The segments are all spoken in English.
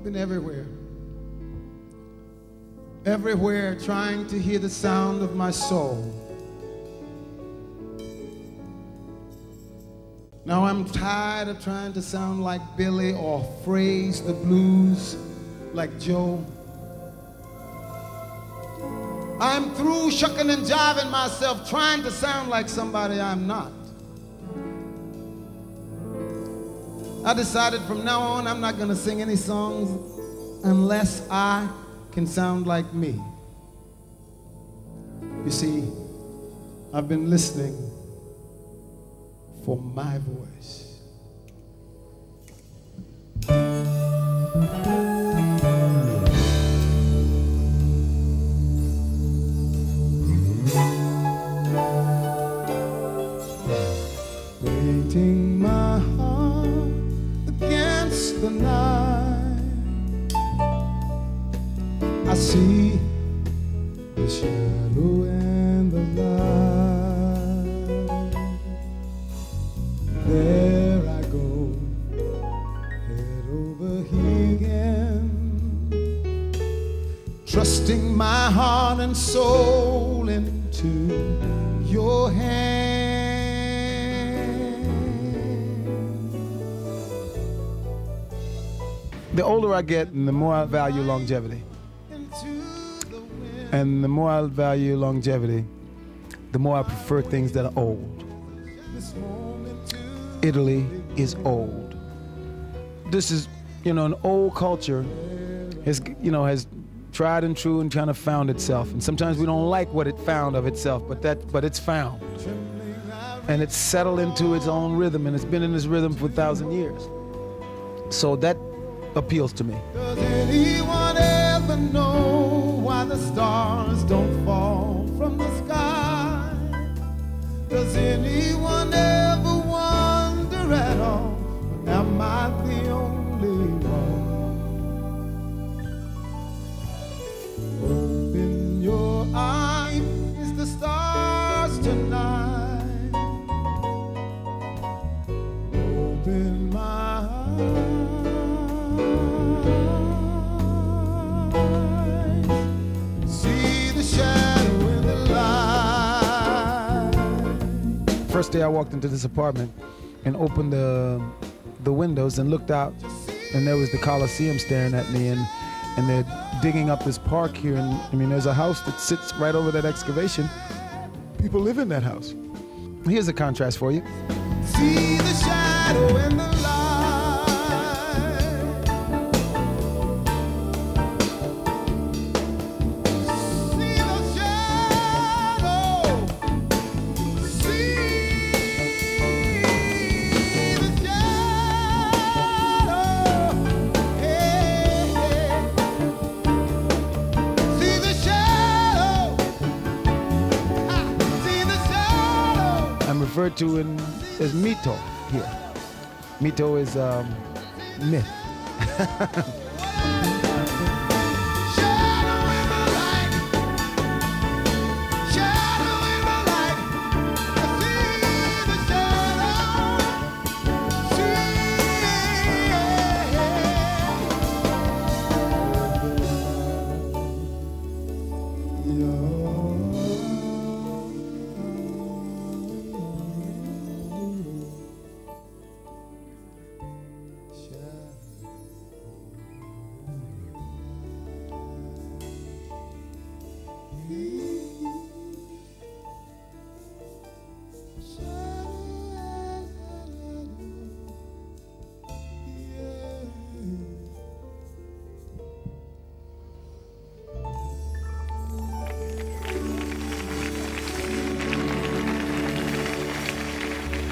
I've been everywhere. Everywhere trying to hear the sound of my soul. Now I'm tired of trying to sound like Billy or phrase the blues like Joe. I'm through shucking and jiving myself trying to sound like somebody I'm not. I decided from now on I'm not gonna sing any songs unless I can sound like me. You see, I've been listening for my voice. Beating my heart against the night, I see the shadow and the light. There I go, head over heels, trusting my heart and soul into your hands. The older I get, the more I value longevity. And the more I value longevity, the more I prefer things that are old. Italy is old. This is, an old culture has tried and true and trying to found itself. And sometimes we don't like what it found of itself, but it's found. And it's settled into its own rhythm, and it's been in this rhythm for 1,000 years. So that appeals to me. Does anyone ever know why the stars don't fall from the sky? Does anyone ever wonder at all? Am I the only one? Open your eyes, it's the stars tonight. Open my eyes. First day I walked into this apartment and opened the windows and looked out, and there was the Coliseum staring at me, and they're digging up this park here, and there's a house that sits right over that excavation. People live in that house. Here's a contrast for you. See the shadow and the light. Referred to as mito here. Mito is myth.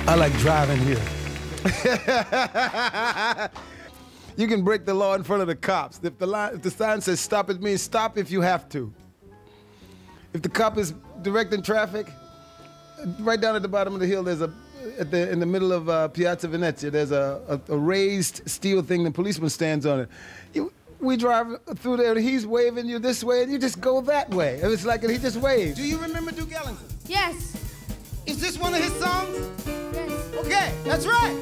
I like driving here. You can break the law in front of the cops. If the sign says stop, it means stop if you have to. If the cop is directing traffic, right down at the bottom of the hill, there's in the middle of Piazza Venezia, there's a raised steel thing. The policeman stands on it. We drive through there, and he's waving you this way, and you just go that way. It's like he just waves. Do you remember Duke Ellington? Yes. Is this one of his songs? Yes. Okay, that's right.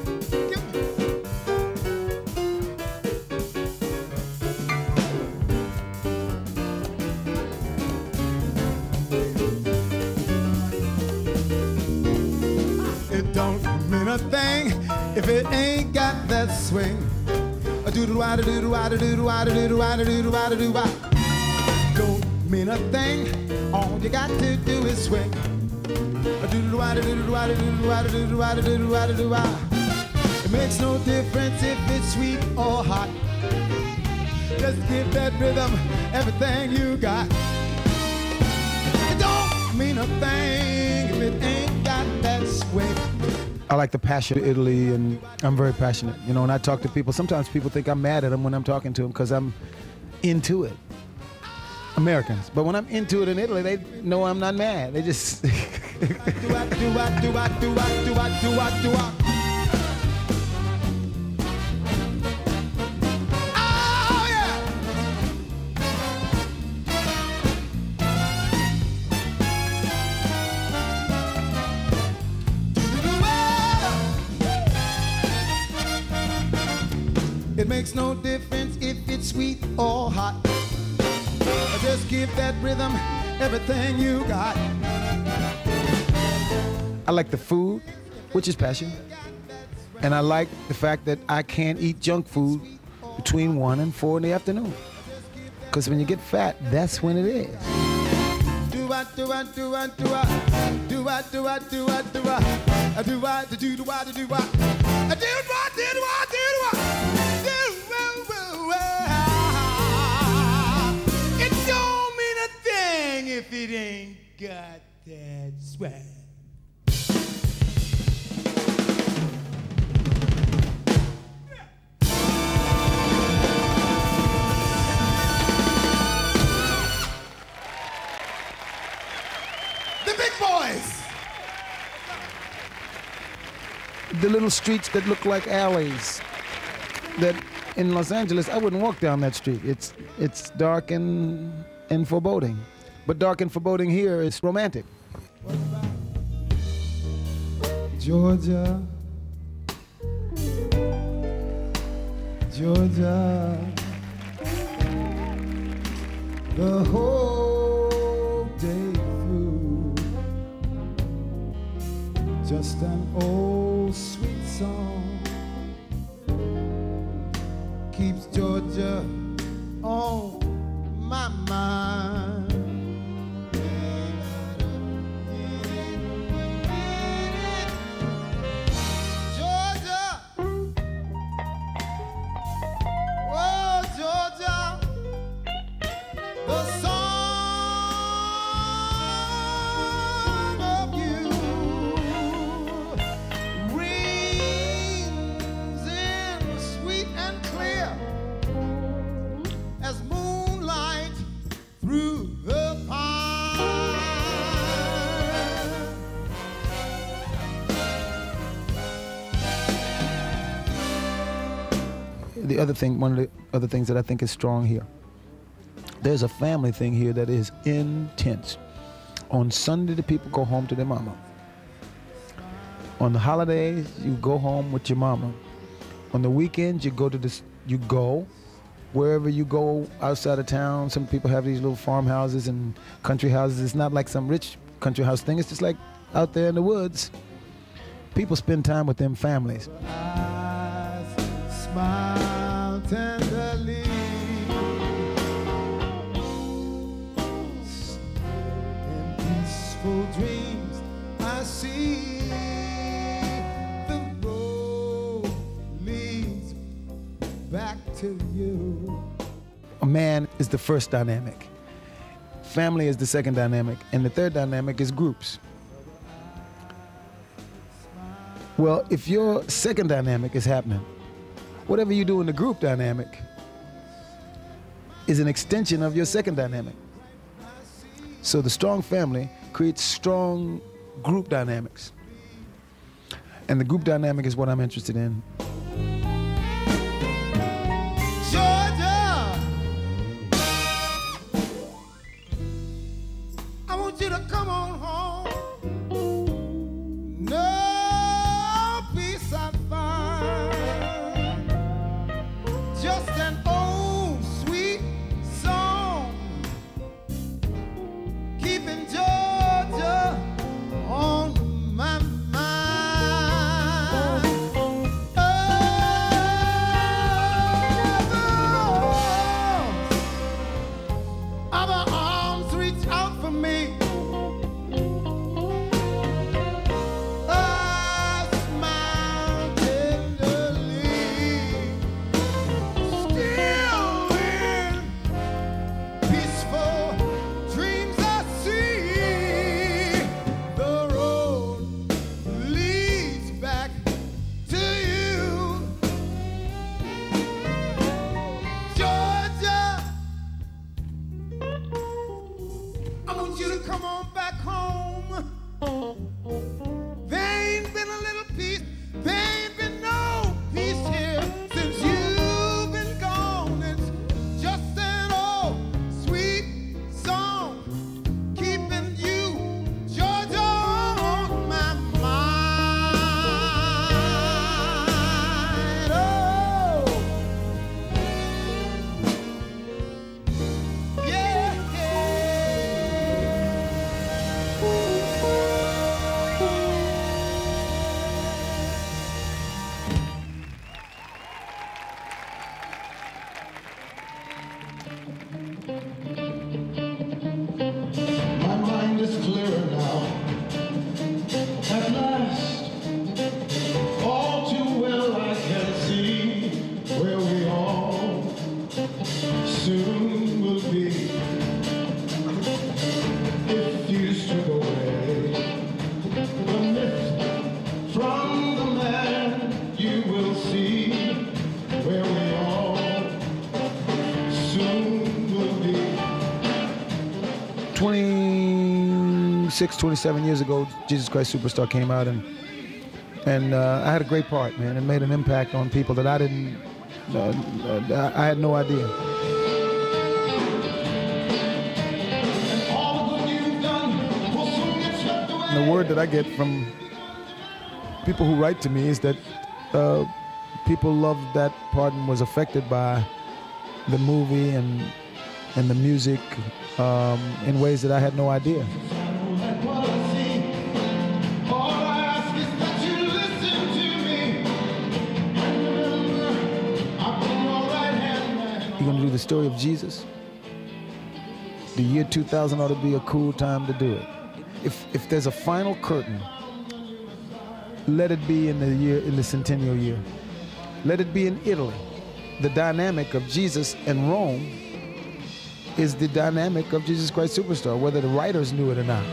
if it ain't got that swing. A doodle-wah, doodle-wah, doodle-wah, doodle-wah, doodle-wah, doodle-wah. Don't mean a thing, all you got to do is swing. A doodle-wah, doodle-wah, doodle-wah, doodle-wah, doodle-wah, doodle-wah. It makes no difference if it's sweet or hot. Just give that rhythm everything you got. It don't mean a thing if it ain't got that swing. I like the passion of Italy, and I'm very passionate. You know, when I talk to people, sometimes people think I'm mad at them when I'm talking to them because I'm into it. Americans. But when I'm into it in Italy, they know I'm not mad. They just... It makes no difference if it's sweet or hot. Just give that rhythm everything you got. I like the food, which is passion. And I like the fact that I can't eat junk food between 1 and 4 in the afternoon. Because when you get fat, that's when it is. It don't mean a thing if it ain't got that swag. The big boys. The little streets that look like alleys. That in Los Angeles, I wouldn't walk down that street. It's dark and foreboding. But dark and foreboding here is romantic. Georgia, Georgia, the whole day through, just an old sweet song keeps Georgia on my mind. Georgia, oh Georgia, the song of you rings in sweet and clear as moonlight through the pine. The other thing, one of the other things that I think is strong here, there's a family thing here that is intense. On Sunday, the people go home to their mama. On the holidays, you go home with your mama. On the weekends, you go wherever you go outside of town. Some people have these little farmhouses and country houses. It's not like some rich country house thing. It's just like out there in the woods. People spend time with them families. Eyes smile tenderly, in peaceful dreams I see the road leads back to you. A man is the first dynamic. Family is the second dynamic. And the third dynamic is groups. Well, if your second dynamic is happening, whatever you do in the group dynamic is an extension of your second dynamic. So the strong family creates strong group dynamics. And the group dynamic is what I'm interested in. Georgia, I want you to come on home. No peace I find, just an old sweet song, keeping Georgia on my mind. soon will be. If you strip away the myth from the man, you will see where we all soon will be. 26, 27 years ago, Jesus Christ Superstar came out, and I had a great part, man. It made an impact on people that I didn't, I had no idea. And the word that I get from people who write to me is that people loved that part and was affected by the movie and the music in ways that I had no idea. You're going to do the story of Jesus? The year 2000 ought to be a cool time to do it. If there's a final curtain, let it be in the centennial year. Let it be in Italy. The dynamic of Jesus and Rome is the dynamic of Jesus Christ Superstar, whether the writers knew it or not.